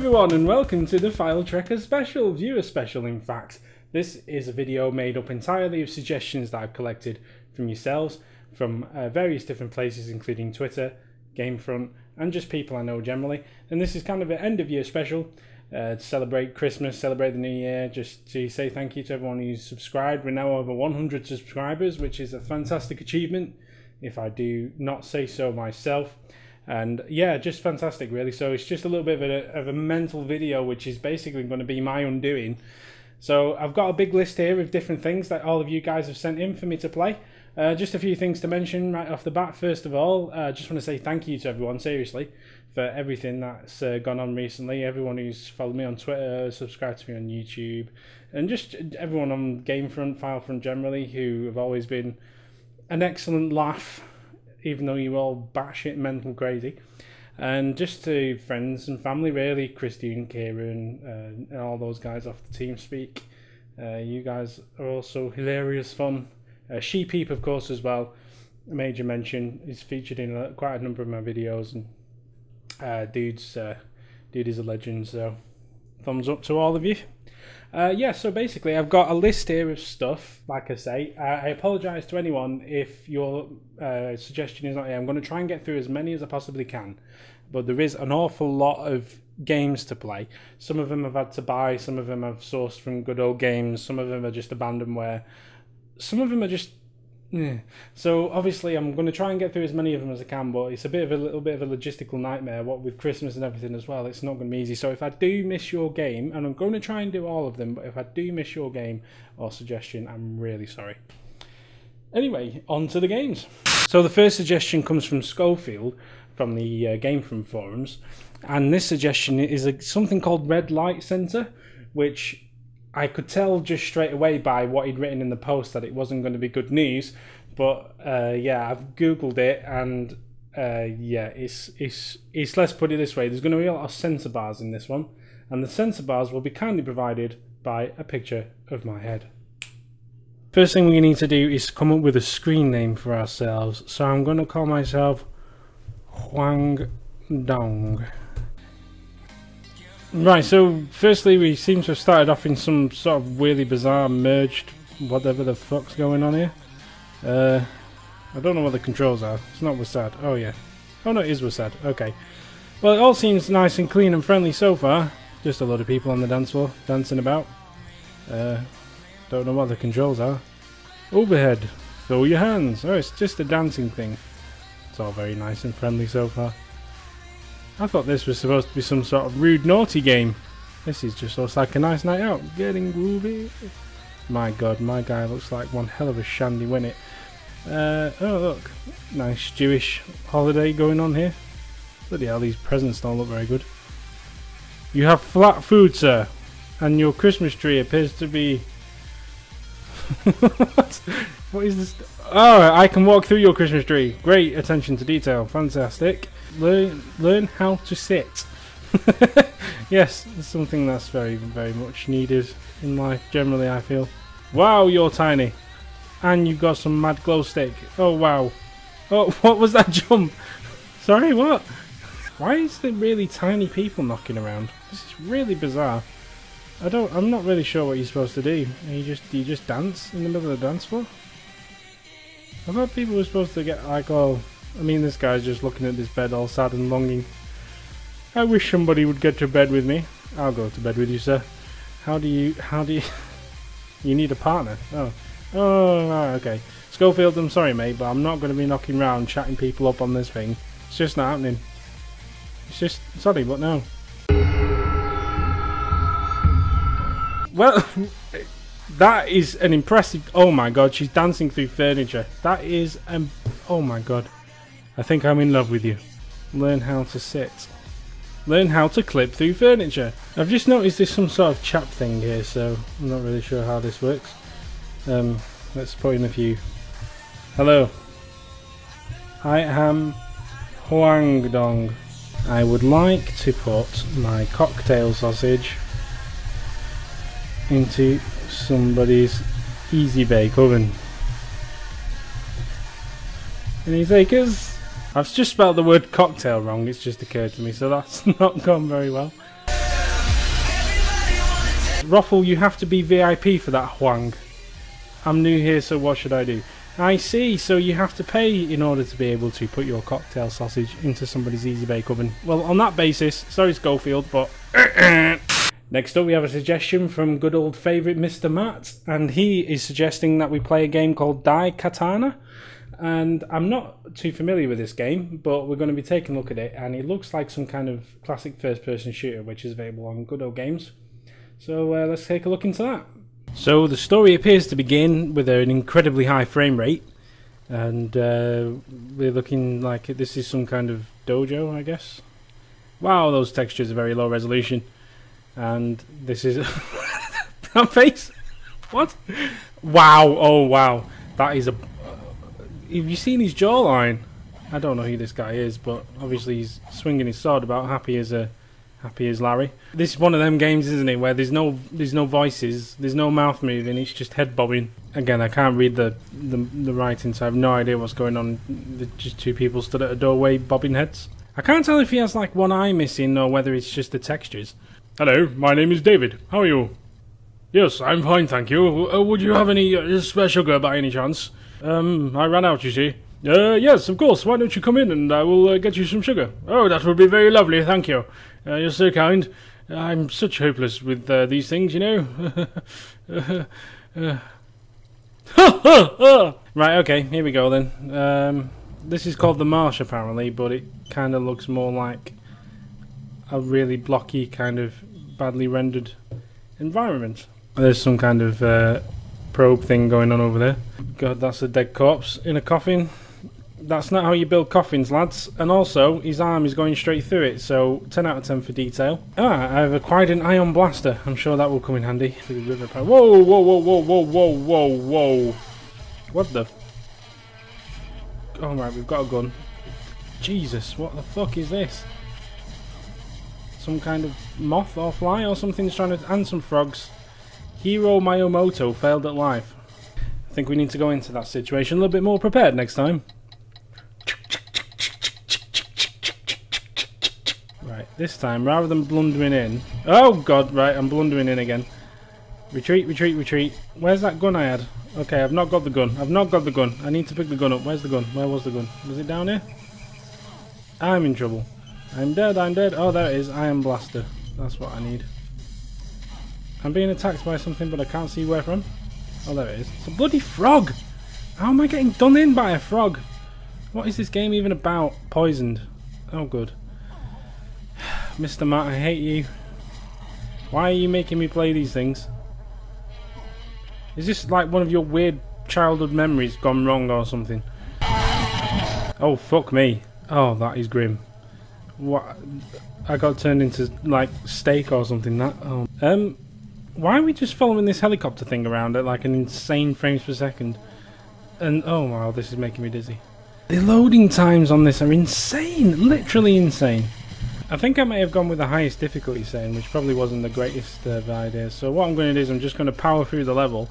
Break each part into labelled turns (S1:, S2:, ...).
S1: everyone and welcome to the FileTrekker special, viewer special in fact. This is a video made up entirely of suggestions that I've collected from yourselves, from various different places including Twitter, GameFront and just people I know generally. And this is kind of an end of year special to celebrate Christmas, celebrate the new year, just to say thank you to everyone who's subscribed. We're now over 100 subscribers, which is a fantastic achievement if I do not say so myself. And yeah, just fantastic really. So it's just a little bit of a mental video which is basically going to be my undoing. So I've got a big list here of different things that all of you guys have sent in for me to play. Just a few things to mention right off the bat. First of all, I just want to say thank you to everyone, seriously, for everything that's gone on recently. Everyone who's followed me on Twitter, subscribed to me on YouTube, and just everyone on GameFront, FileFront generally, who have always been an excellent laugh, even though you're all batshit mental crazy. And just to friends and family really, Christine, Kieran, and all those guys off the TeamSpeak. You guys are also hilarious fun. Sheep of course as well, a major mention, is featured in quite a number of my videos, and dude is a legend, so thumbs up to all of you. Yeah, so basically I've got a list here of stuff, like I say. I apologise to anyone if your suggestion is not here. I'm going to try and get through as many as I possibly can, but there is an awful lot of games to play. Some of them I've had to buy, some of them I've sourced from good old games, some of them are just abandonware, some of them are just... So obviously I'm going to try and get through as many of them as I can, but it's a little bit of a logistical nightmare, what with Christmas and everything as well. It's not going to be easy. So if I do miss your game, and I'm going to try and do all of them, but if I do miss your game or suggestion, I'm really sorry. Anyway, on to the games. So the first suggestion comes from Schofield from the GameFront forums, and this suggestion is something called Red Light Center, which I could tell just straight away by what he'd written in the post that it wasn't going to be good news, but yeah, I've googled it, and yeah, it's let's put it this way: there's going to be a lot of sensor bars in this one, and the sensor bars will be kindly provided by a picture of my head. First thing we need to do is come up with a screen name for ourselves, so I'm going to call myself Huang Dong. Right, so firstly we seem to have started off in some sort of really bizarre merged whatever the fuck's going on here. I don't know what the controls are. It's not Wasad. Oh yeah. Oh no, it is Wasad. Okay. Well, it all seems nice and clean and friendly so far. Just a lot of people on the dance floor dancing about. Don't know what the controls are. Overhead. Throw your hands. Oh, it's just a dancing thing. It's all very nice and friendly so far. I thought this was supposed to be some sort of rude, naughty game. This is just looks like a nice night out. Getting groovy. My god, my guy looks like one hell of a shandy, win it. Oh look, nice Jewish holiday going on here. Bloody hell, these presents don't look very good. You have flat food, sir, and your Christmas tree appears to be... What is this? Oh, I can walk through your Christmas tree. Great attention to detail, fantastic. Learn how to sit. Yes, it's something that's very, very much needed in life generally, I feel. Wow, you're tiny. And you've got some mad glow stick. Oh, wow. Oh, what was that jump? Sorry, what? Why is there really tiny people knocking around? This is really bizarre. I'm not really sure what you're supposed to do. Do you just dance in the middle of the dance floor? I thought people were supposed to get like all... I mean, this guy's just looking at this bed all sad and longing. I wish somebody would get to bed with me. I'll go to bed with you, sir. How do you... You need a partner? Oh. Oh, right, okay. Schofield, I'm sorry, mate, but I'm not going to be knocking around chatting people up on this thing. It's just not happening. It's just... Sorry, but no. Well... That is an impressive... Oh my god, she's dancing through furniture. That is... oh my god. I think I'm in love with you. Learn how to sit. Learn how to clip through furniture. I've just noticed there's some sort of chat thing here, so I'm not really sure how this works. Let's put in a few. Hello. I am Huang Dong. I would like to put my cocktail sausage into somebody's easy bake oven. Any takers? I've just spelled the word cocktail wrong, it's just occurred to me, so that's not gone very well. Roffle, you have to be VIP for that Huang. I'm new here, so what should I do? I see, so you have to pay in order to be able to put your cocktail sausage into somebody's Easy Bake Oven. Well, on that basis, sorry Schofield, but... Next up we have a suggestion from good old favourite Mr. Matt, and he is suggesting that we play a game called Daikatana. And I'm not too familiar with this game, but we're going to be taking a look at it, and it looks like some kind of classic first-person shooter which is available on Good Old Games. So let's take a look into that. So the story appears to begin with an incredibly high frame rate, and we're looking like this is some kind of dojo, I guess. Wow, those textures are very low resolution, and this is that face. What? Wow! Oh wow, that is a. Have you seen his jawline? I don't know who this guy is, but obviously he's swinging his sword about, happy as Larry. This is one of them games, isn't it, where there's no voices, there's no mouth moving, it's just head bobbing. Again, I can't read the writing, so I have no idea what's going on. There's just two people stood at a doorway bobbing heads. I can't tell if he has like one eye missing or whether it's just the textures. Hello, my name is David. How are you? Yes, I'm fine, thank you. Would you have any spare sugar by any chance? I ran out, you see. Yes, of course. Why don't you come in and I will get you some sugar? Oh, that would be very lovely, thank you. You're so kind. I'm such hopeless with these things, you know. Right, okay, here we go then. This is called The Marsh, apparently, but it kind of looks more like a really blocky, kind of badly rendered environment. There's some kind of probe thing going on over there. God, that's a dead corpse in a coffin. That's not how you build coffins, lads. And also, his arm is going straight through it, so 10 out of 10 for detail. I've acquired an ion blaster. I'm sure that will come in handy. Whoa, whoa, whoa, whoa, whoa, whoa, whoa, whoa. What the... Oh, right, we've got a gun. Jesus, what the fuck is this? Some kind of moth or fly or something's trying to... And some frogs. Hiro Miyamoto failed at life. I think we need to go into that situation a little bit more prepared next time. Right, this time, rather than blundering in... Oh god, right, I'm blundering in again. Retreat, retreat, retreat. Where's that gun I had? Okay, I've not got the gun. I've not got the gun. I need to pick the gun up. Where's the gun? Where was the gun? Was it down here? I'm in trouble. I'm dead, I'm dead. Oh, there it is. Iron blaster. That's what I need. I'm being attacked by something, but I can't see where from. Oh, there it is. It's a bloody frog! How am I getting done in by a frog? What is this game even about? Poisoned. Oh, good. Mr. Matt, I hate you. Why are you making me play these things? Is this like one of your weird childhood memories gone wrong or something? Oh, fuck me. Oh, that is grim. What? I got turned into, like, steak or something, that. Oh. Why are we just following this helicopter thing around at, like, an insane frames per second? And, oh, wow, this is making me dizzy. The loading times on this are insane. Literally insane. I think I may have gone with the highest difficulty setting, which probably wasn't the greatest of ideas. So what I'm going to do is I'm just going to power through the level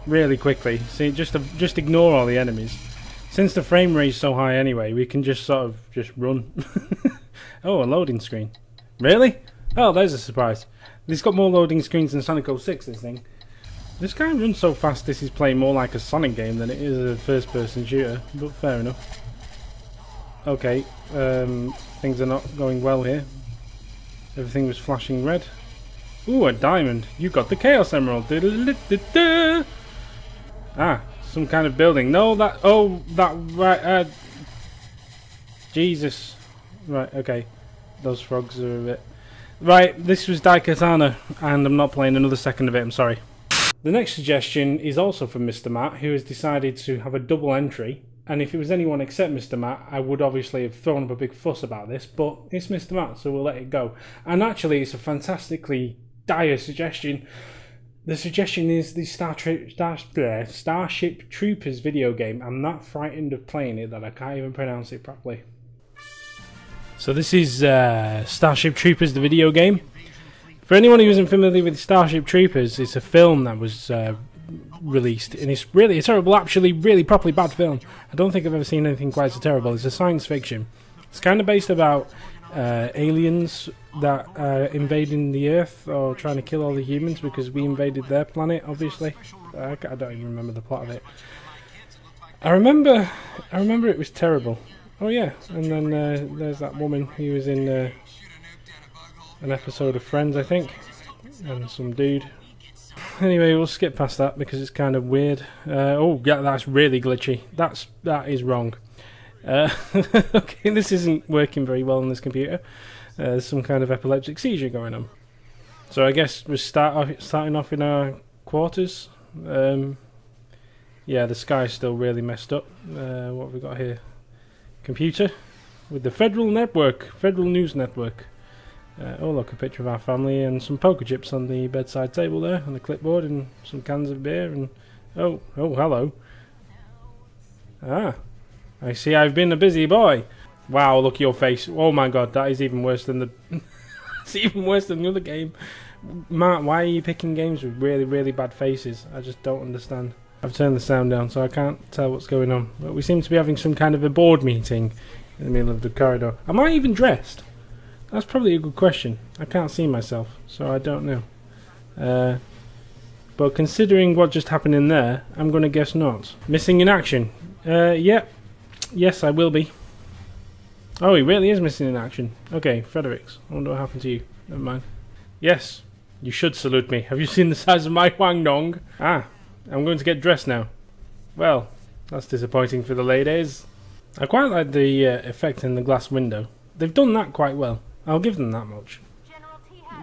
S1: really quickly. See, just ignore all the enemies. Since the frame rate is so high anyway, we can just sort of just run. Oh, a loading screen. Really? Oh, there's a surprise. It's got more loading screens than Sonic 06, this thing. This guy runs so fast this is playing more like a Sonic game than it is a first-person shooter, but fair enough. Okay, things are not going well here. Everything was flashing red. Ooh, a diamond. You got the Chaos Emerald. Ah, some kind of building. No, that... Oh, that... Right, Jesus. Right, okay. Those frogs are a bit... Right, this was Daikatana, and I'm not playing another second of it, I'm sorry. The next suggestion is also from Mr. Matt, who has decided to have a double entry. And if it was anyone except Mr. Matt, I would obviously have thrown up a big fuss about this, but it's Mr. Matt, so we'll let it go. And actually, it's a fantastically dire suggestion. The suggestion is the Starship Troopers video game. I'm that frightened of playing it that I can't even pronounce it properly. So this is Starship Troopers, the video game. For anyone who isn't familiar with Starship Troopers, it's a film that was released, and it's really a terrible, actually really properly bad film. I don't think I've ever seen anything quite so terrible. It's a science fiction. It's kind of based about aliens that are invading the Earth or trying to kill all the humans because we invaded their planet, obviously. I don't even remember the plot of it. I remember it was terrible. Oh yeah, and then there's that woman who was in an episode of Friends, I think, and some dude. Anyway, we'll skip past that because it's kind of weird. Oh yeah, that's really glitchy. That is wrong. Okay, this isn't working very well on this computer. There's some kind of epileptic seizure going on. So I guess we're starting off in our quarters. Yeah, the sky's still really messed up. What have we got here? Computer with the Federal News Network. Oh look, a picture of our family and some poker chips on the bedside table there, and the clipboard and some cans of beer and oh hello. Ah, I see I've been a busy boy. Wow, look at your face. Oh my god, that is even worse than the it's even worse than the other game. Matt, why are you picking games with really, really bad faces? I just don't understand. I've turned the sound down so I can't tell what's going on. But we seem to be having some kind of a board meeting in the middle of the corridor. Am I even dressed? That's probably a good question. I can't see myself, so I don't know. But considering what just happened in there, I'm going to guess not. Missing in action. Yeah. Yes, I will be. Oh, he really is missing in action. Okay, Fredericks. I wonder what happened to you. Never mind. Yes, you should salute me. Have you seen the size of my Wang Dong? Ah, I'm going to get dressed now. Well, that's disappointing for the ladies. I quite like the effect in the glass window. They've done that quite well. I'll give them that much.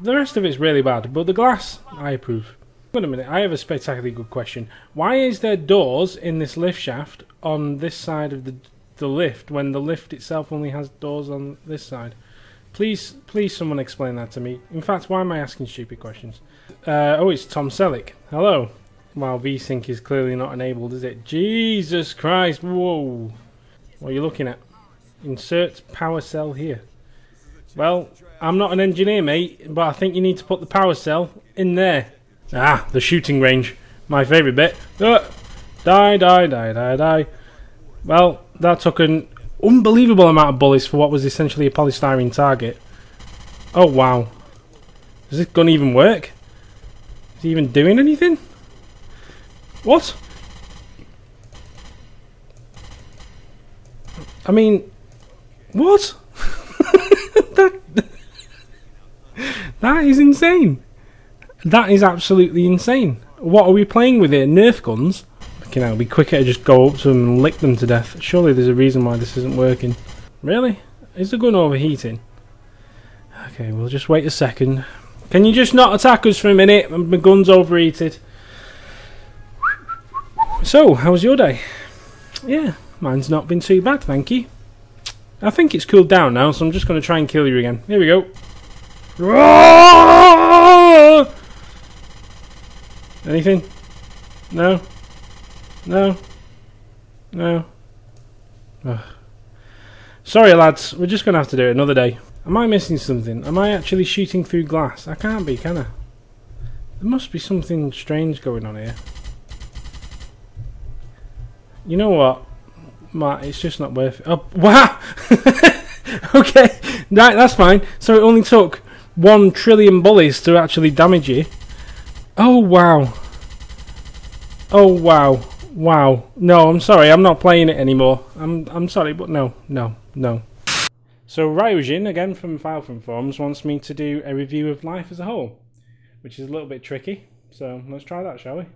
S1: The rest of it's really bad, but the glass, I approve. Wait a minute, I have a spectacularly good question. Why is there doors in this lift shaft on this side of the lift when the lift itself only has doors on this side? Please someone explain that to me. In fact, why am I asking stupid questions? Oh, it's Tom Selleck. Hello. Wow, VSync is clearly not enabled, is it? Jesus Christ, whoa. What are you looking at? Insert power cell here. Well, I'm not an engineer, mate, but I think you need to put the power cell in there. Ah, the shooting range. My favourite bit. Die. Well, that took an unbelievable amount of bullets for what was essentially a polystyrene target. Oh, wow. Is this gun even work? Is he even doing anything? What? I mean, what? That is insane. That is absolutely insane. What are we playing with here? Nerf guns? Okay, now it'd be quicker to just go up to them and lick them to death. Surely there's a reason why this isn't working. Really? Is the gun overheating? Okay, we'll just wait a second. Can you just not attack us for a minute? My gun's overheated. So, how was your day? Yeah, mine's not been too bad, thank you. I think it's cooled down now, so I'm just going to try and kill you again. Here we go. Anything? No? No? No? Ugh. Sorry lads, we're just going to have to do it another day. Am I missing something? Am I actually shooting through glass? I can't be, can I? There must be something strange going on here. You know what? Matt, it's just not worth it. Oh, wow! Okay, right, that's fine. So it only took 1 trillion bullets to actually damage you. Oh, wow. Oh, wow. Wow. No, I'm sorry, I'm not playing it anymore. I'm sorry, but no. So Ryujin, again from FileTrekker Forums, wants me to do a review of life as a whole, which is a little bit tricky. So let's try that, shall we?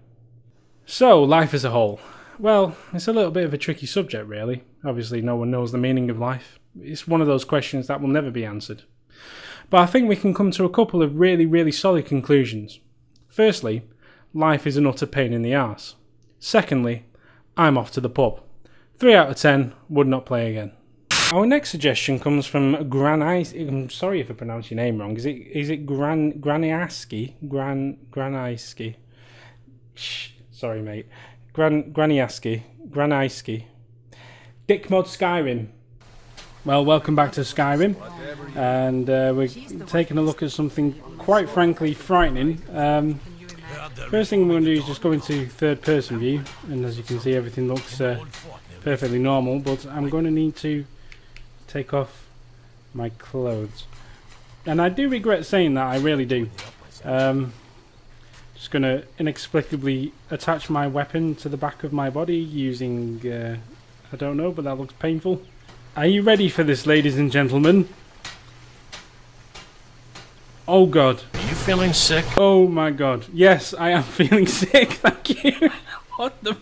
S1: So, life as a whole. Well, it's a little bit of a tricky subject, really. Obviously, no one knows the meaning of life. It's one of those questions that will never be answered. But I think we can come to a couple of really, really solid conclusions. Firstly, life is an utter pain in the arse. Secondly, I'm off to the pub. 3 out of 10, would not play again. Our next suggestion comes from I'm sorry if I pronounce your name wrong. Is it Graniaski? Graniaski. Sorry, mate. Graniaski. Dick Mod Skyrim. Well, welcome back to Skyrim, and we're taking a look at something quite frankly frightening. First thing we're going to do is just go into third-person view, and as you can see, everything looks perfectly normal. But I'm going to need to take off my clothes. And I do regret saying that, I really do. Just gonna inexplicably attach my weapon to the back of my body using, I don't know, but that looks painful. Are you ready for this, ladies and gentlemen? Oh god.
S2: Are you feeling sick?
S1: Oh my god. Yes, I am feeling sick, thank you. What the...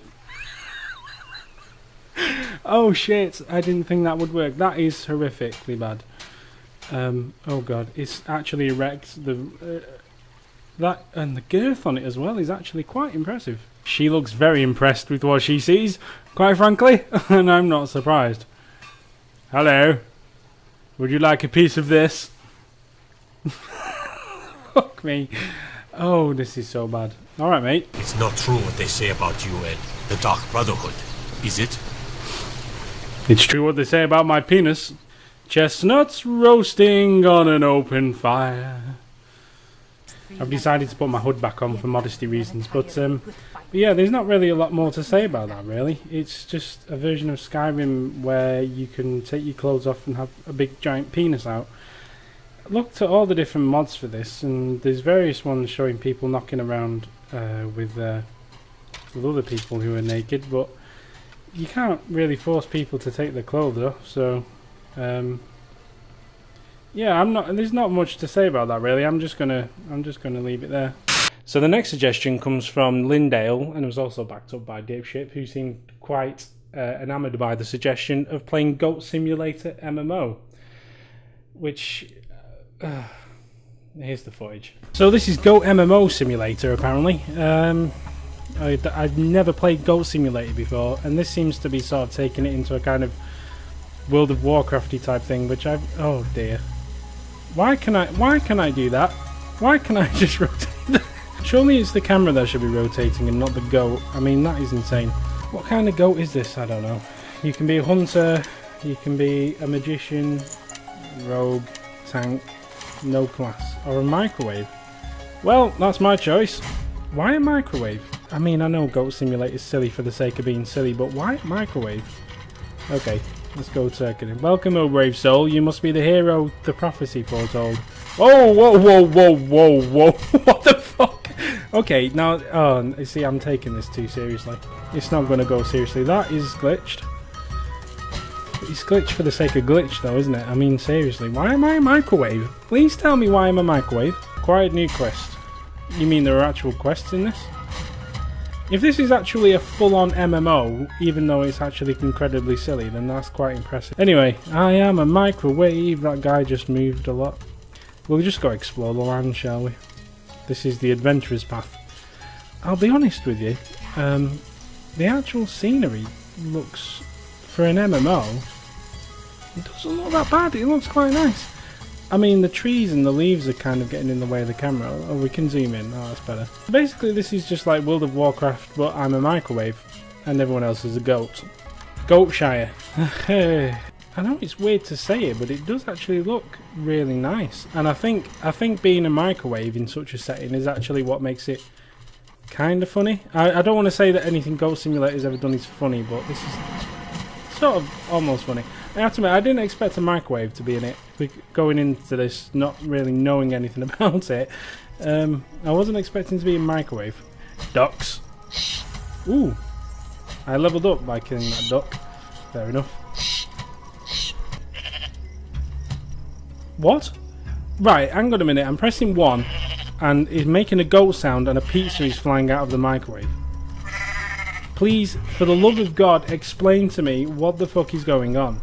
S1: Oh shit, I didn't think that would work. That is horrifically bad. Oh god, it's actually erect. That and the girth on it as well is actually quite impressive. She looks very impressed with what she sees, quite frankly, and I'm not surprised. Hello, would you like a piece of this? Fuck me. Oh, this is so bad. Alright, mate.
S2: It's not true what they say about you and the Dark Brotherhood, is it?
S1: It's true what they say about my penis. Chestnuts roasting on an open fire. I've decided to put my hood back on for modesty reasons, but yeah, there's not really a lot more to say about that, really. It's just a version of Skyrim where you can take your clothes off and have a big giant penis out. I looked at all the different mods for this, and there's various ones showing people knocking around with other people who are naked, but you can't really force people to take their clothes off, so yeah, there's not much to say about that, really. I'm just gonna leave it there. So the next suggestion comes from Lindale, and it was also backed up by Dipship, who seemed quite enamoured by the suggestion of playing Goat Simulator MMO, which here's the footage. So this is Goat MMO Simulator, apparently. I've never played Goat Simulator before, and this seems to be sort of taking it into a kind of World of Warcrafty type thing, which oh dear. Why can I do that? Why can I just rotate that? Surely it's the camera that should be rotating and not the goat. I mean, that is insane. What kind of goat is this? I don't know. You can be a hunter, you can be a magician, rogue, tank, no class, or a microwave. Well, that's my choice. Why a microwave? I mean, I know Goat Simulator is silly for the sake of being silly, but why a microwave? Okay, let's go Turkey. Welcome, O brave soul. You must be the hero the prophecy foretold. Oh, whoa, whoa, whoa, whoa, whoa. What the fuck? Okay, now, oh, see, I'm taking this too seriously. It's not going to go seriously. That is glitched. It's glitched for the sake of glitch, though, isn't it? I mean, seriously, why am I a microwave? Please tell me why I'm a microwave. Acquired new quest. You mean there are actual quests in this? If this is actually a full-on MMO, even though it's actually incredibly silly, then that's quite impressive. Anyway, I am a microwave. That guy just moved a lot. We'll just go explore the land, shall we? This is the adventurer's path. I'll be honest with you, the actual scenery looks, for an MMO, it doesn't look that bad. It looks quite nice. I mean, the trees and the leaves are kind of getting in the way of the camera. Oh, we can zoom in. Oh, that's better. Basically, this is just like World of Warcraft, but I'm a microwave, and everyone else is a goat. Goatshire. I know it's weird to say it, but it does actually look really nice. And I think being a microwave in such a setting is actually what makes it kind of funny. I don't want to say that anything Goat Simulator's ever done is funny, but this is sort of almost funny. I have to admit, I didn't expect a microwave to be in it. Going into this, not really knowing anything about it, I wasn't expecting to be a microwave. Ducks. Ooh. I leveled up by killing that duck. Fair enough. What? Right, hang on a minute. I'm pressing 1, and it's making a goat sound, and a pizza is flying out of the microwave. Please, for the love of God, explain to me what the fuck is going on.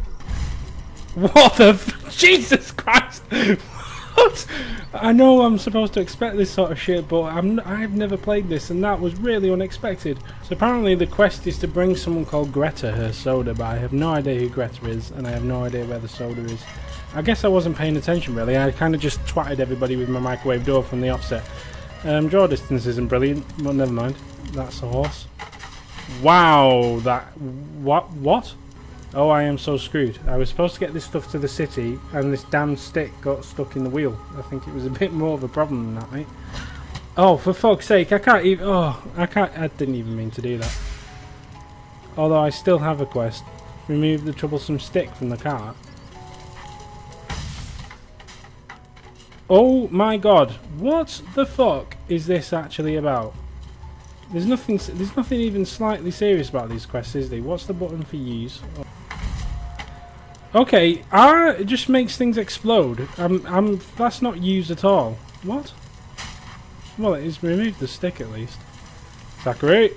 S1: What the Jesus Christ! What? I know I'm supposed to expect this sort of shit, but I've never played this, and that was really unexpected. So apparently the quest is to bring someone called Greta her soda, but I have no idea who Greta is, and I have no idea where the soda is. I guess I wasn't paying attention really. I kind of just twatted everybody with my microwave door from the offset. Draw distance isn't brilliant, but never mind. That's a horse. Wow, that... What? Oh, I am so screwed. I was supposed to get this stuff to the city, and this damn stick got stuck in the wheel. I think it was a bit more of a problem than that, mate. Oh, for fuck's sake, I can't even... Oh, I didn't even mean to do that. Although I still have a quest. Remove the troublesome stick from the cart. Oh my god, what the fuck is this actually about? There's nothing even slightly serious about these quests, is there? What's the button for use? Okay, R it just makes things explode. That's not used at all. What? Well, it has removed the stick at least. Zachary?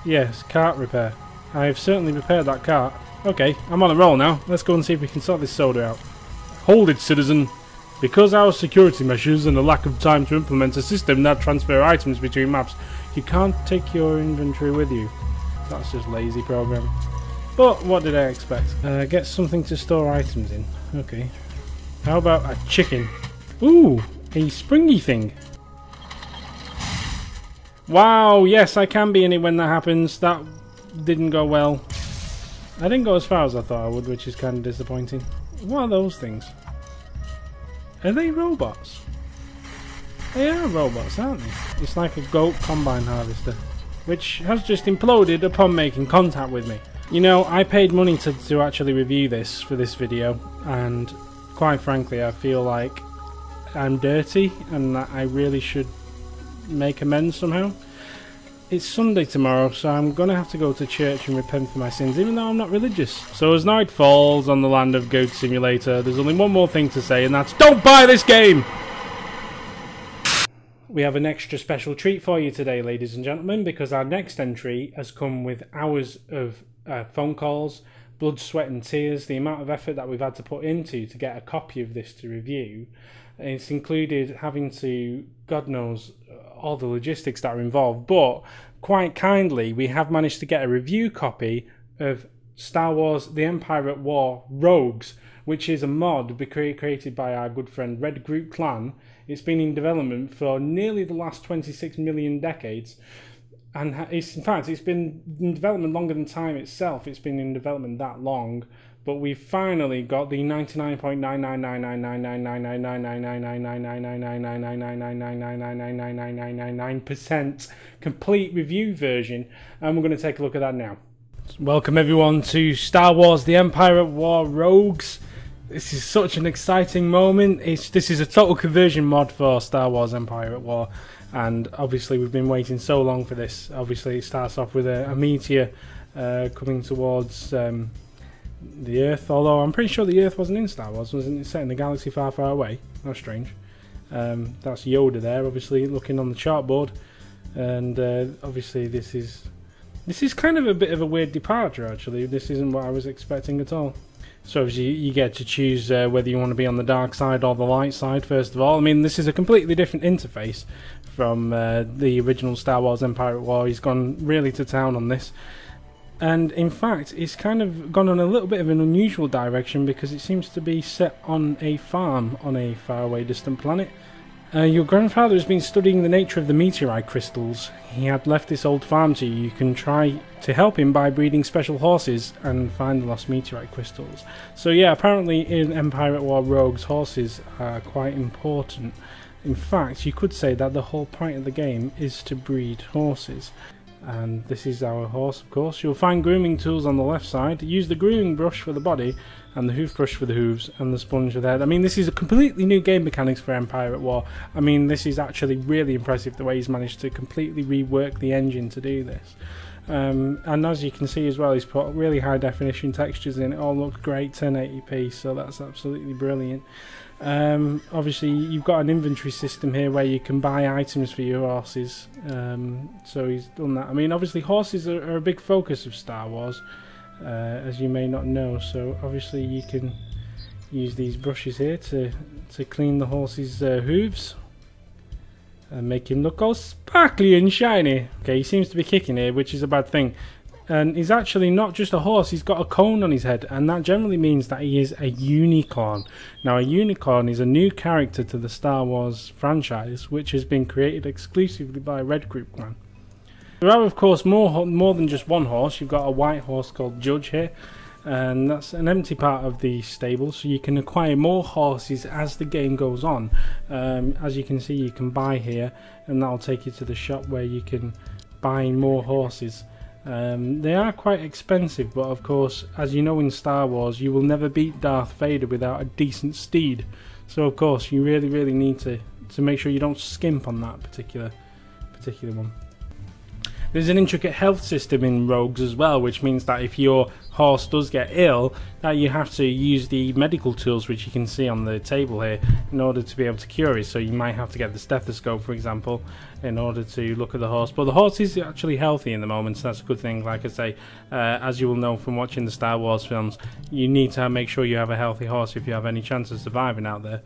S1: Yes, cart repair. I've certainly repaired that cart. Okay, I'm on a roll now. Let's go and see if we can sort this soda out. Hold it, citizen. Because our security measures and the lack of time to implement a system that transfer items between maps, you can't take your inventory with you. That's just lazy programming. But what did I expect? Get something to store items in. Okay. How about a chicken? Ooh, a springy thing. Wow, yes, I can be in it when that happens. That didn't go well. I didn't go as far as I thought I would, which is kind of disappointing. What are those things? Are they robots? They are robots, aren't they? It's like a goat combine harvester, which has just imploded upon making contact with me. You know, I paid money to actually review this for this video, and quite frankly I feel like I'm dirty and that I really should make amends somehow. It's Sunday tomorrow, so I'm going to have to go to church and repent for my sins, even though I'm not religious. So as night falls on the land of Goat Simulator, there's only one more thing to say, and that's don't buy this game! We have an extra special treat for you today, ladies and gentlemen, because our next entry has come with hours of phone calls, blood, sweat and tears, the amount of effort that we've had to put into to get a copy of this to review. It's included having to, God knows, all the logistics that are involved, but quite kindly we have managed to get a review copy of Star Wars The Empire at War Rogues, which is a mod created by our good friend Red Group Clan. It's been in development for nearly the last 26 million decades, and in fact it's been in development longer than time itself. It's been in development that long, but we've finally got the 99.999999999999999999999% complete review version, and we're going to take a look at that now. Welcome everyone to Star Wars The Empire at War Rogues. This is such an exciting moment. This is a total conversion mod for Star Wars Empire at War, and obviously we've been waiting so long for this. Obviously it starts off with a meteor coming towards the Earth, although I'm pretty sure the Earth wasn't in Star Wars, wasn't it? Set in the galaxy far, far away. That's strange. That's Yoda there, obviously looking on the chartboard, and obviously this is kind of a bit of a weird departure. Actually, this isn't what I was expecting at all. So obviously you get to choose whether you want to be on the dark side or the light side. First of all, I mean, this is a completely different interface from the original Star Wars Empire at War. He's gone really to town on this. And in fact, it's kind of gone on a little bit of an unusual direction, because it seems to be set on a farm on a faraway distant planet. Your grandfather has been studying the nature of the meteorite crystals. He had left this old farm to you. You can try to help him by breeding special horses and find the lost meteorite crystals. So yeah, apparently in Empire at War Rogues, horses are quite important. In fact, you could say that the whole point of the game is to breed horses. And this is our horse, of course. You'll find grooming tools on the left side. Use the grooming brush for the body, and the hoof brush for the hooves, and the sponge for the head. I mean, this is a completely new game mechanics for Empire at War. I mean, this is actually really impressive, the way he's managed to completely rework the engine to do this. And as you can see as well, he's put really high definition textures in. It all looks great, 1080p, so that's absolutely brilliant. Obviously you've got an inventory system here where you can buy items for your horses, so he's done that. I mean, obviously horses are a big focus of Star Wars, as you may not know, so obviously you can use these brushes here to clean the horse's hooves and make him look all sparkly and shiny. Okay, he seems to be kicking here, which is a bad thing. And he's actually not just a horse, he's got a cone on his head, and that generally means that he is a unicorn. Now, a unicorn is a new character to the Star Wars franchise, which has been created exclusively by Red Group Clan. There are, of course, more than just one horse. You've got a white horse called Judge here, and that's an empty part of the stable, so you can acquire more horses as the game goes on. As you can see, you can buy here, and that'll take you to the shop where you can buy more horses. They are quite expensive, but of course, as you know in Star Wars, you will never beat Darth Vader without a decent steed. So of course, you really need to make sure you don't skimp on that particular one. There's an intricate health system in Rogues as well, which means that if your horse does get ill, that you have to use the medical tools, which you can see on the table here, in order to be able to cure it. So you might have to get the stethoscope, for example, in order to look at the horse. But the horse is actually healthy in the moment, so that's a good thing. Like I say, as you will know from watching the Star Wars films, you need to make sure you have a healthy horse if you have any chance of surviving out there.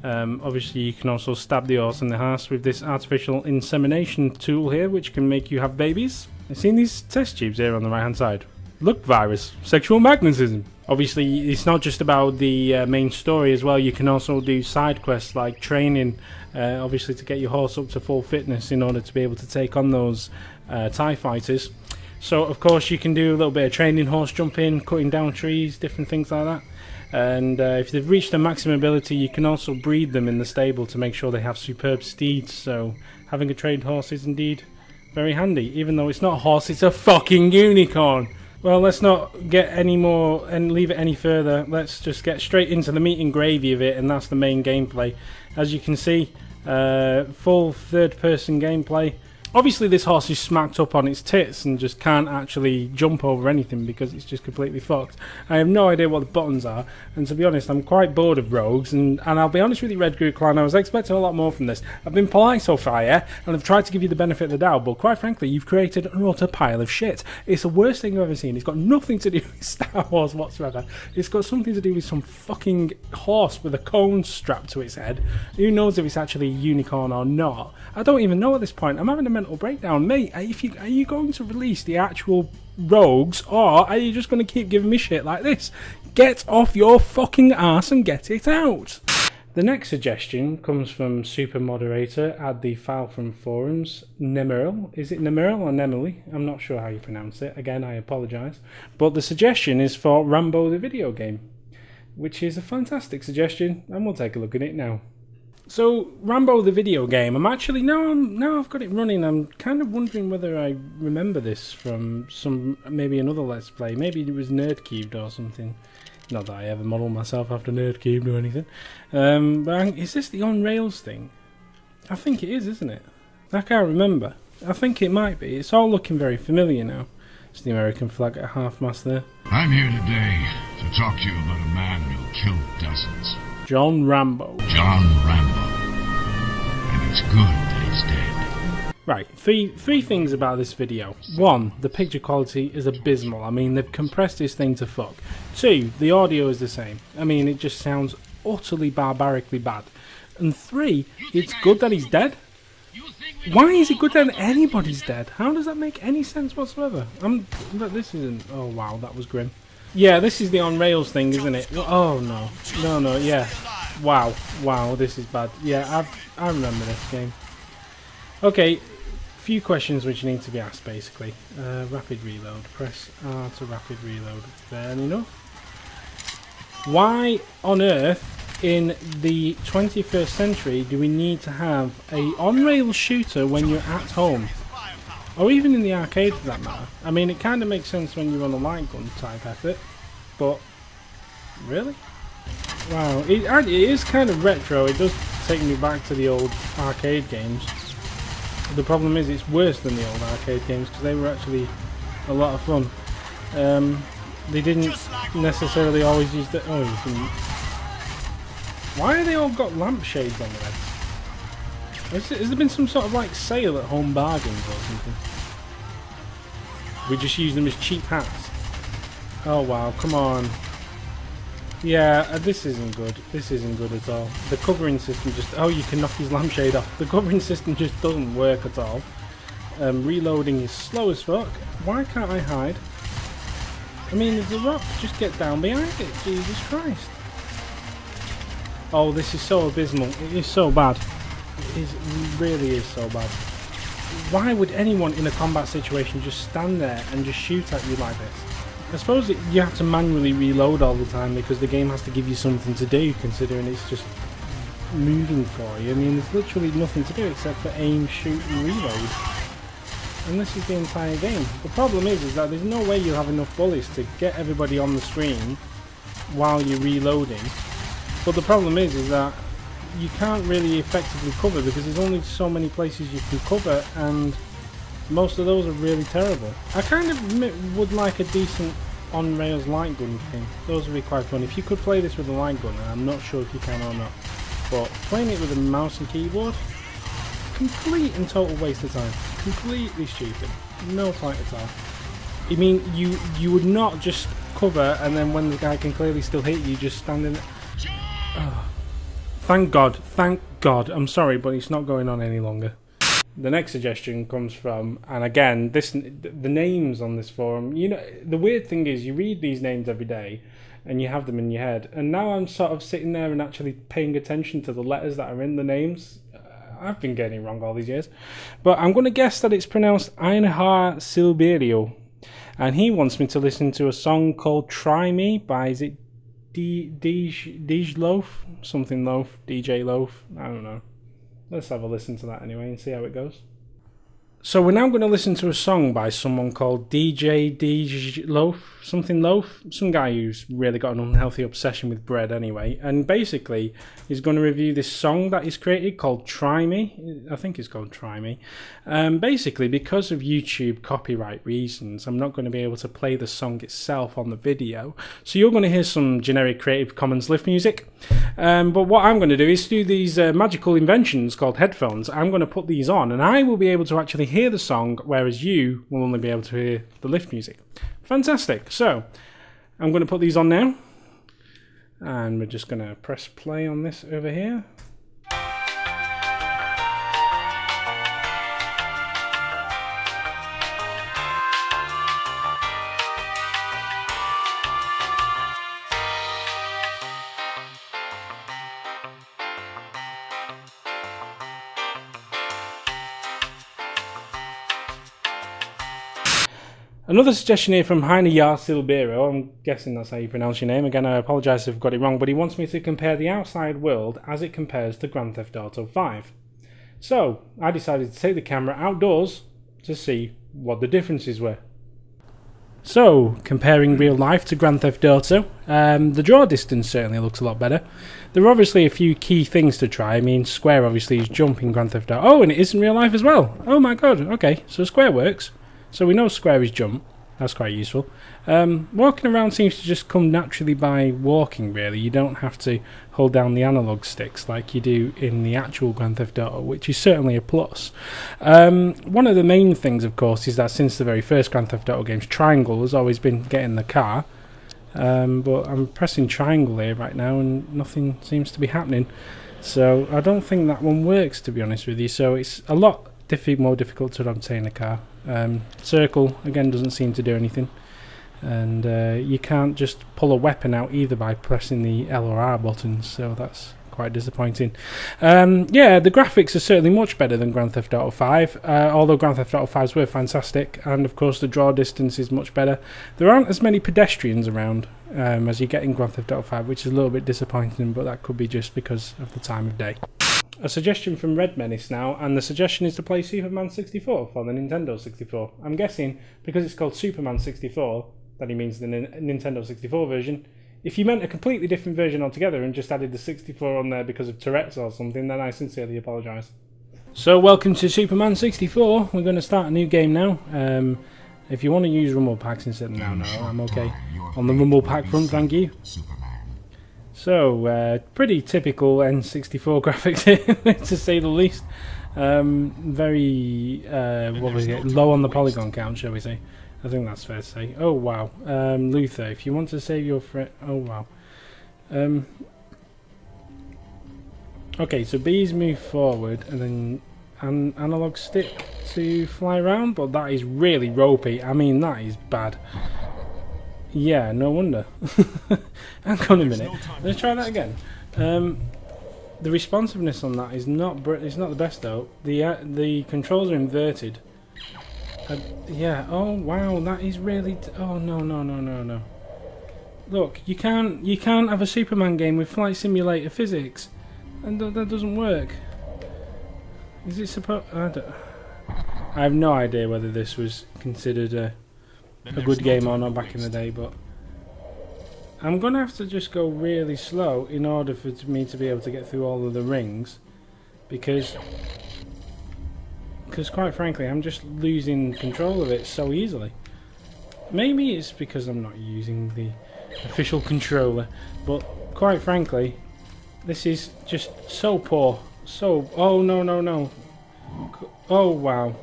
S1: Obviously, you can also stab the horse in the arse with this artificial insemination tool here, which can make you have babies. I've seen these test tubes here on the right hand side. Look, virus, sexual magnetism. Obviously, it's not just about the main story as well. You can also do side quests like training, obviously to get your horse up to full fitness in order to be able to take on those TIE fighters. So, of course, you can do a little bit of training, horse jumping, cutting down trees, different things like that. And if they've reached their maximum ability, you can also breed them in the stable to make sure they have superb steeds. So, having a trained horse is indeed very handy, even though it's not a horse, it's a fucking unicorn. Well, let's not get any more and leave it any further. Let's just get straight into the meat and gravy of it, and that's the main gameplay. As you can see, full third-person gameplay. Obviously, this horse is smacked up on its tits and just can't actually jump over anything because it's just completely fucked. I have no idea what the buttons are, and to be honest, I'm quite bored of Rogues, and I'll be honest with you, Red Group Clan, I was expecting a lot more from this. I've been polite so far, yeah, and I've tried to give you the benefit of the doubt, but quite frankly, you've created an utter pile of shit. It's the worst thing I've ever seen. It's got nothing to do with Star Wars whatsoever. It's got something to do with some fucking horse with a cone strapped to its head. Who knows if it's actually a unicorn or not? I don't even know at this point. I'm having a mental breakdown. Mate, are you going to release the actual Rogues, or are you just going to keep giving me shit like this? Get off your fucking ass and get it out! The next suggestion comes from Super Moderator at the File From Forums, Nemerl. Is it Nemerl or Nemily? I'm not sure how you pronounce it. Again, I apologise. But the suggestion is for Rambo the video game, which is a fantastic suggestion, and we'll take a look at it now. So, Rambo the video game, now I've got it running, I'm kind of wondering whether I remember this from maybe another Let's Play. Maybe it was Nerdcubed or something. Not that I ever model myself after Nerdcubed or anything. But is this the on rails thing? I think it is, isn't it? I can't remember. I think it might be. It's all looking very familiar now. It's the American flag at half-mast there.
S3: I'm here today to talk to you about a man who killed dozens.
S1: John Rambo.
S3: John Rambo. And it's good that he's dead.
S1: Right, three things about this video. 1, the picture quality is abysmal. I mean, they've compressed this thing to fuck. 2, the audio is the same. I mean, it just sounds utterly barbarically bad. And 3, it's good that he's dead. Why is it good that anybody's dead? How does that make any sense whatsoever? But this isn't... Oh, wow, that was grim. Yeah, this is the on rails thing, isn't it? Oh no, no, yeah. Wow, this is bad. Yeah, I remember this game. Okay, few questions which need to be asked basically. Rapid reload. Press R to rapid reload. Fair enough. Why on earth in the 21st century do we need to have a on-rail shooter when you're at home? Or even in the arcade for that matter. I mean, it kind of makes sense when you're on a light gun type effort, but really? Wow, it is kind of retro. It does take me back to the old arcade games. The problem is it's worse than the old arcade games because they were actually a lot of fun. They didn't necessarily always use the... Oh, you can... Why have they all got lampshades on their heads? Has there been some sort of like sale at Home Bargains or something? We just use them as cheap hats. Oh wow, come on. Yeah, this isn't good. This isn't good at all. The covering system just... Oh, you can knock his lampshade off. The covering system just doesn't work at all. Reloading is slow as fuck. Why can't I hide? I mean, there's a rock. Just get down behind it. Jesus Christ. Oh, this is so abysmal. It is so bad. It really is so bad. Why would anyone in a combat situation just stand there and just shoot at you like this? I suppose you have to manually reload all the time because the game has to give you something to do, considering it's just moving for you. I mean, there's literally nothing to do except for aim, shoot and reload. and this is the entire game. The problem is that there's no way you'll have enough bullets to get everybody on the screen while you're reloading. But the problem is that you can't really effectively cover because there's only so many places you can cover, and most of those are really terrible. I kind of would like a decent on-rails light gun thing. Those would be quite fun. If you could play this with a light gun, and I'm not sure if you can or not, but playing it with a mouse and keyboard, complete and total waste of time. Completely stupid. No point at all. I mean, you would not just cover and then when the guy can clearly still hit you, just standing there. Oh. Thank God. I'm sorry, but it's not going on any longer. The next suggestion comes from, and again, the names on this forum, you know, the weird thing is you read these names every day and you have them in your head, and now I'm sort of sitting there and actually paying attention to the letters that are in the names. I've been getting it wrong all these years, but I'm going to guess that it's pronounced Einhar Silberio, and he wants me to listen to a song called Try Me by, is it Dej Loaf? Something Loaf, DJ Loaf, I don't know. Let's have a listen to that anyway and see how it goes. So we're now going to listen to a song by someone called Dej Loaf, something Loaf, some guy who's really got an unhealthy obsession with bread anyway, and basically he's going to review this song that he's created called Try Me. I think it's called Try Me. Basically, because of YouTube copyright reasons, I'm not going to be able to play the song itself on the video, so you're going to hear some generic Creative Commons lift music. But what I'm going to do is do these magical inventions called headphones. I'm going to put these on and I will be able to actually hear the song, whereas you will only be able to hear the lift music. Fantastic. So I'm going to put these on now and we're just going to press play on this over here. Another suggestion here from Einhar Silberio, I'm guessing that's how you pronounce your name. Again, I apologise if I've got it wrong, but he wants me to compare the outside world as it compares to Grand Theft Auto 5. So, I decided to take the camera outdoors to see what the differences were. So, comparing real life to Grand Theft Auto, the draw distance certainly looks a lot better. There are obviously a few key things to try. I mean, square obviously is jump in Grand Theft Auto. Oh, and it is in real life as well. Oh my god, okay, so square works. So we know square is jump, that's quite useful. Walking around seems to just come naturally by walking really, you don't have to hold down the analog sticks like you do in the actual Grand Theft Auto, which is certainly a plus. One of the main things of course is that since the very first Grand Theft Auto games, triangle has always been getting the car, but I'm pressing triangle here right now and nothing seems to be happening, so I don't think that one works to be honest with you, so it's a lot more difficult to obtain a car. Circle again doesn't seem to do anything, and you can't just pull a weapon out either by pressing the L or R buttons, so that's quite disappointing. Yeah, the graphics are certainly much better than Grand Theft Auto 5, although Grand Theft Auto 5s were fantastic, and of course the draw distance is much better. There aren't as many pedestrians around as you get in Grand Theft Auto 5, which is a little bit disappointing, but that could be just because of the time of day. A suggestion from Red Menace now, and the suggestion is to play Superman 64 for the Nintendo 64. I'm guessing because it's called Superman 64 that he means the Nintendo 64 version. If you meant a completely different version altogether and just added the 64 on there because of Tourette's or something, then I sincerely apologise. So welcome to Superman 64. We're going to start a new game now. If you want to use Rumble Packs instead, no, I'm okay. On the Rumble Pack front, thank you. So, pretty typical N64 graphics here, to say the least. Very, what was it, low on the polygon count, shall we say. I think that's fair to say. Oh, wow. Luther, if you want to save your friend... Oh, wow. Okay, so B's move forward, and then analog stick to fly around, but that is really ropey. I mean, that is bad. Yeah, no wonder. Hang on a minute. Let's try that again. The responsiveness on that is not the best though. The controls are inverted. Yeah. Oh wow, that is really. Oh no. Look, you can't have a Superman game with Flight Simulator physics, and that doesn't work. Is it supposed? I have no idea whether this was considered a good game or not back in the day, but I'm gonna have to just go really slow in order for me to be able to get through all of the rings, because quite frankly I'm just losing control of it so easily. Maybe it's because I'm not using the official controller, but quite frankly this is just so poor. So, oh no, oh wow,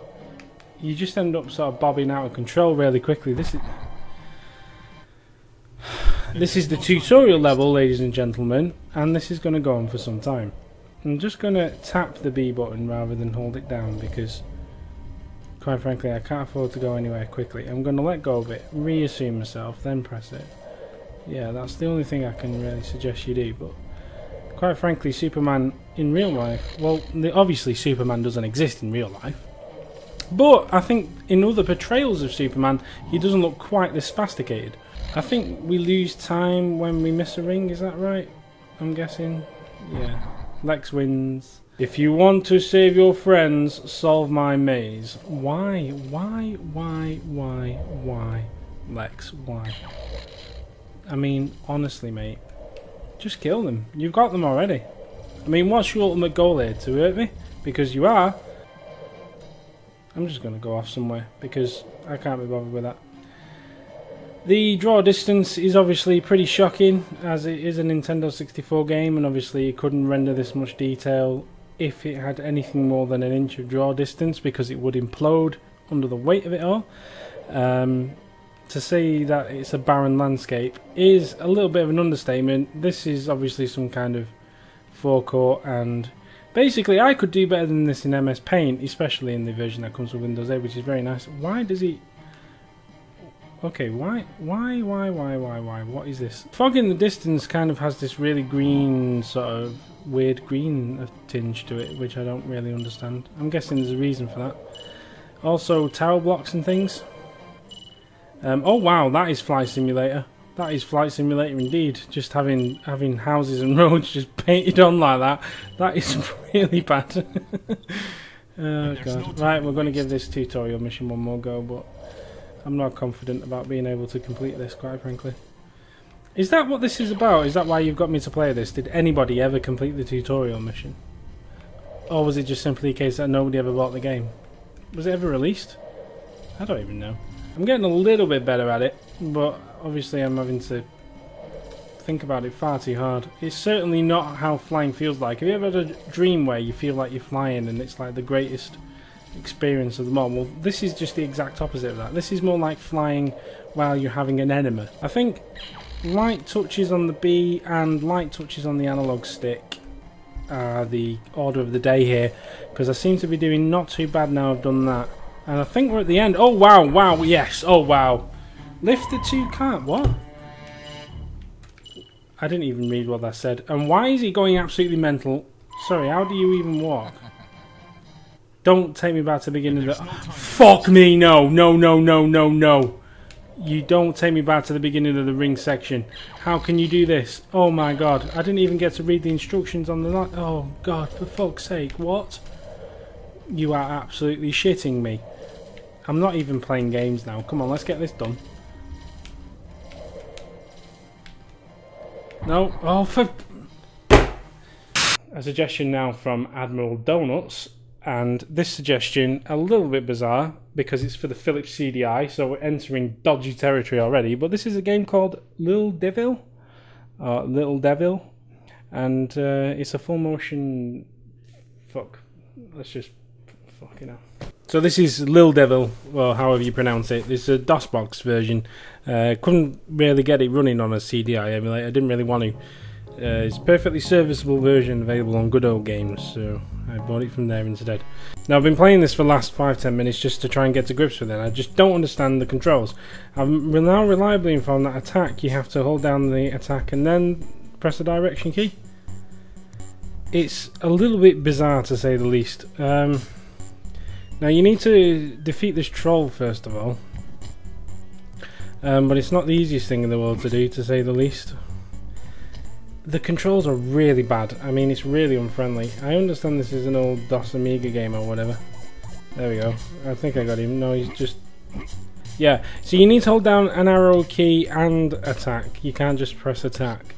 S1: you just end up sort of bobbing out of control really quickly. This is the tutorial level, ladies and gentlemen, and this is going to go on for some time. I'm just going to tap the B button rather than hold it down, because quite frankly I can't afford to go anywhere quickly. I'm going to let go of it, reassume myself, then press it. Yeah, that's the only thing I can really suggest you do. But quite frankly, Superman in real life, well, obviously Superman doesn't exist in real life, but I think in other portrayals of Superman he doesn't look quite this spasticated. I think we lose time when we miss a ring, is that right? I'm guessing. Yeah. Lex wins. If you want to save your friends, solve my maze. Why? Lex, why? I mean, honestly, mate. Just kill them. You've got them already. I mean, what's your ultimate goal here? To hurt me? Because you are. I'm just going to go off somewhere, because I can't be bothered with that. The draw distance is obviously pretty shocking, as it is a Nintendo 64 game, and obviously it couldn't render this much detail if it had anything more than an inch of draw distance, because it would implode under the weight of it all. To say that it's a barren landscape is a little bit of an understatement. This is obviously some kind of forecourt, and basically I could do better than this in MS Paint, especially in the version that comes with Windows 8, which is very nice. Why does he... Okay, why? What is this? Fog in the distance kind of has this really green, sort of weird green tinge to it, which I don't really understand. I'm guessing there's a reason for that. Also, tower blocks and things. Oh wow, that is Flight Simulator. That is Flight Simulator indeed. Just having houses and roads just painted on like that. That is really bad. Oh god. Right, we're going to give this tutorial mission one more go, but I'm not confident about being able to complete this, quite frankly. Is that what this is about? Is that why you've got me to play this? Did anybody ever complete the tutorial mission? Or was it just simply a case that nobody ever bought the game? Was it ever released? I don't even know. I'm getting a little bit better at it, but obviously I'm having to think about it far too hard. It's certainly not how flying feels like. Have you ever had a dream where you feel like you're flying and it's like the greatest experience of them all? Well, this is just the exact opposite of that. This is more like flying while you're having an enema. I think light touches on the B and light touches on the analog stick are the order of the day here, because I seem to be doing not too bad now I've done that. And I think we're at the end. Oh wow, yes, oh wow. Lift the two cart, what? I didn't even read what that said. And why is he going absolutely mental? Sorry, how do you even walk? Don't take me back to the beginning of the... Fuck me, no. You don't take me back to the beginning of the ring section. How can you do this? Oh my god. I didn't even get to read the instructions on the... Oh god, for fuck's sake, what? You are absolutely shitting me. I'm not even playing games now. Come on, let's get this done. No. Oh, for... A suggestion now from Admiral Donuts. And this suggestion, a little bit bizarre, because it's for the Philips CDI, so we're entering dodgy territory already. But this is a game called Litil Divil, and it's a full motion... Fuck. Let's just... Fucking hell. So this is Litil Divil, or however you pronounce it. This is a DOSBox version. Couldn't really get it running on a CDI emulator. I didn't really want to. It's a perfectly serviceable version available on Good Old Games, so I bought it from there instead. Now I've been playing this for the last 5-10 minutes just to try and get to grips with it. I just don't understand the controls. I'm now reliably informed that attack, you have to hold down the attack and then press the direction key. It's a little bit bizarre to say the least. Now you need to defeat this troll first of all, but it's not the easiest thing in the world to do, to say the least. The controls are really bad. I mean, it's really unfriendly. I understand this is an old DOS Amiga game or whatever, There we go. I think I got him. No, he's just... Yeah, so you need to hold down an arrow key and attack. You can't just press attack.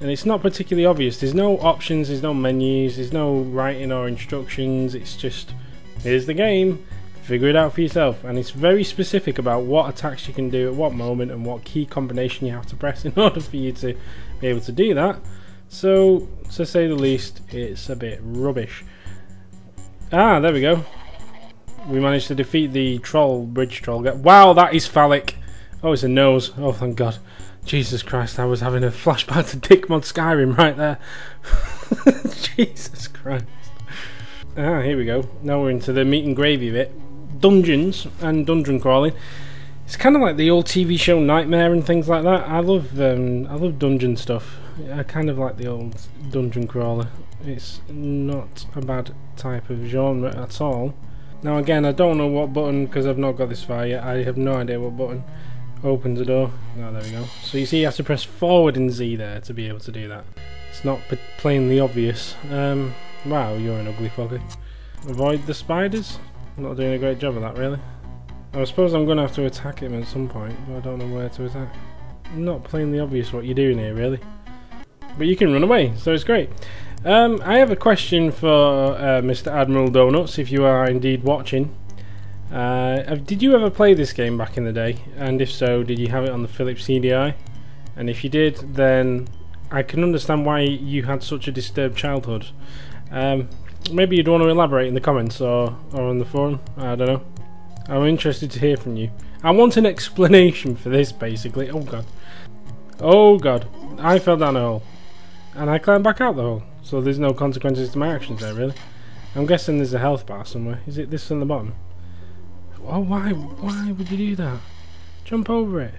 S1: And it's not particularly obvious. There's no options, there's no menus, there's no writing or instructions. It's just, here's the game. Figure it out for yourself. And it's very specific about what attacks you can do at what moment and what key combination you have to press in order for you to be able to do that. So, to say the least, it's a bit rubbish. Ah, there we go. We managed to defeat the troll, bridge troll. Wow, that is phallic. Oh, it's a nose. Oh, thank God. Jesus Christ, I was having a flashback to Mod Skyrim right there. Jesus Christ. Ah, here we go. Now we're into the meat and gravy bit. Dungeons and dungeon crawling. It's kind of like the old TV show Nightmare and things like that. I love dungeon stuff. I kind of like the old dungeon crawler. It's not a bad type of genre at all. Now again, I don't know what button, because I've not got this far yet. I have no idea what button opens the door. Oh, there we go. So you see you have to press forward and Z there to be able to do that. It's not plainly obvious. Wow, you're an ugly fucker. Avoid the spiders. I'm not doing a great job of that, really. I suppose I'm going to have to attack him at some point, but I don't know where to attack. Not plainly obvious what you're doing here, really. But you can run away, so it's great. I have a question for Mr. Admiral Donuts, if you are indeed watching. Did you ever play this game back in the day? And if so, did you have it on the Philips CDI? And if you did, then I can understand why you had such a disturbed childhood. Maybe you'd want to elaborate in the comments or on the forum. I don't know. I'm interested to hear from you. I want an explanation for this, basically. Oh God. Oh God. I fell down a hole. And I climbed back out the hole. So there's no consequences to my actions there, really. I'm guessing there's a health bar somewhere. Is it this on the bottom? Oh, why would you do that? Jump over it.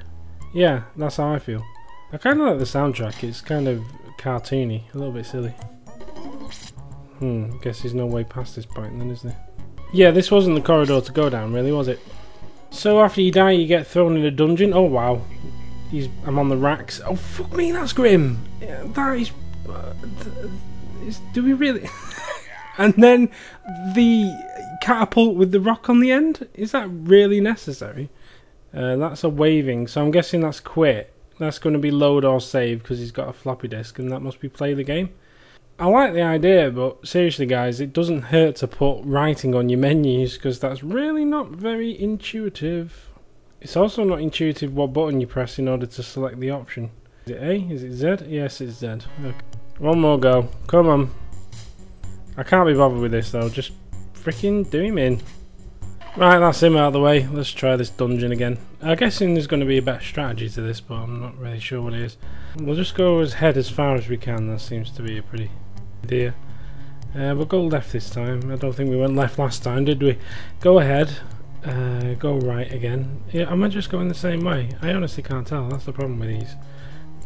S1: Yeah, that's how I feel. I kind of like the soundtrack. It's kind of cartoony, a little bit silly. Guess there's no way past this point then, is there? Yeah, this wasn't the corridor to go down, really, was it? So after you die, you get thrown in a dungeon. Oh wow, I'm on the racks. Oh fuck me, that's grim. Yeah, that is. Do we really? And then the catapult with the rock on the end. Is that really necessary? That's a waving, so I'm guessing that's quit. That's going to be load or save because he's got a floppy disk, and that must be play the game. I like the idea, but seriously guys, it doesn't hurt to put writing on your menus because that's really not very intuitive. It's also not intuitive what button you press in order to select the option. Is it A? Is it Z? Yes, it's Z. Okay. One more go. Come on. I can't be bothered with this though, just freaking do him in. Right, that's him out of the way. Let's try this dungeon again. I'm guessing there's going to be a better strategy to this, but I'm not really sure what it is. We'll just go ahead as far as we can. That seems to be a pretty idea. We'll go left this time. I don't think we went left last time, did we? Go ahead. Go right again. Yeah, am I just going the same way? I honestly can't tell. That's the problem with these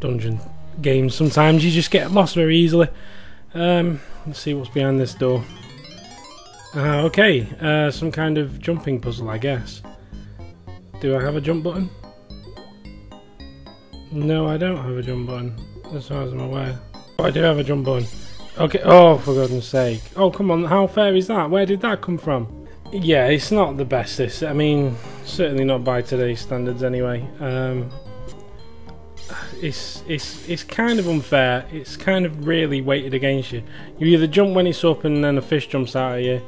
S1: dungeon games. Sometimes you just get lost very easily. Let's see what's behind this door. Okay, some kind of jumping puzzle, I guess. Do I have a jump button? No, I don't have a jump button, as far as I'm aware. Oh, I do have a jump button. Okay, oh, for goodness sake. Oh, come on, how fair is that? Where did that come from? Yeah, it's not the best, this. I mean, certainly not by today's standards anyway. It's kind of unfair. It's kind of really weighted against you. You either jump when it's up and then a fish jumps out at you,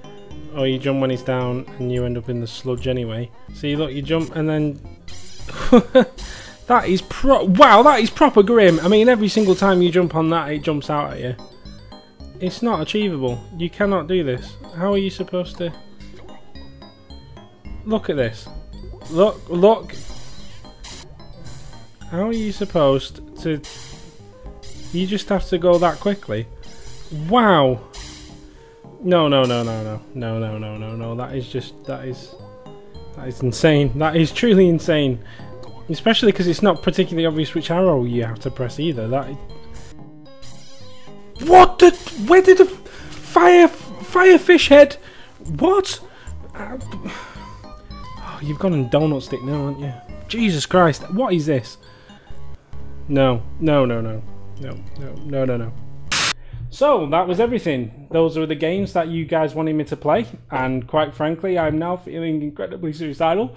S1: or you jump when it's down and you end up in the sludge anyway. See, look, you jump and then... That is wow, that is proper grim. I mean, every single time you jump on that, it jumps out at you. It's not achievable. You cannot do this. How are you supposed to... Look at this. Look. How are you supposed to... You just have to go that quickly? Wow. No. That is just... That is insane. That is truly insane. Especially because it's not particularly obvious which arrow you have to press either. What the... Where did the... Firefish head... What? Oh, you've gone on donut stick now, haven't you? Jesus Christ. What is this? No. So that was everything. Those were the games that you guys wanted me to play, and quite frankly, I'm now feeling incredibly suicidal.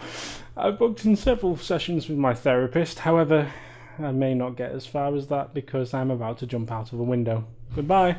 S1: I've booked in several sessions with my therapist, however, I may not get as far as that because I'm about to jump out of a window. Goodbye.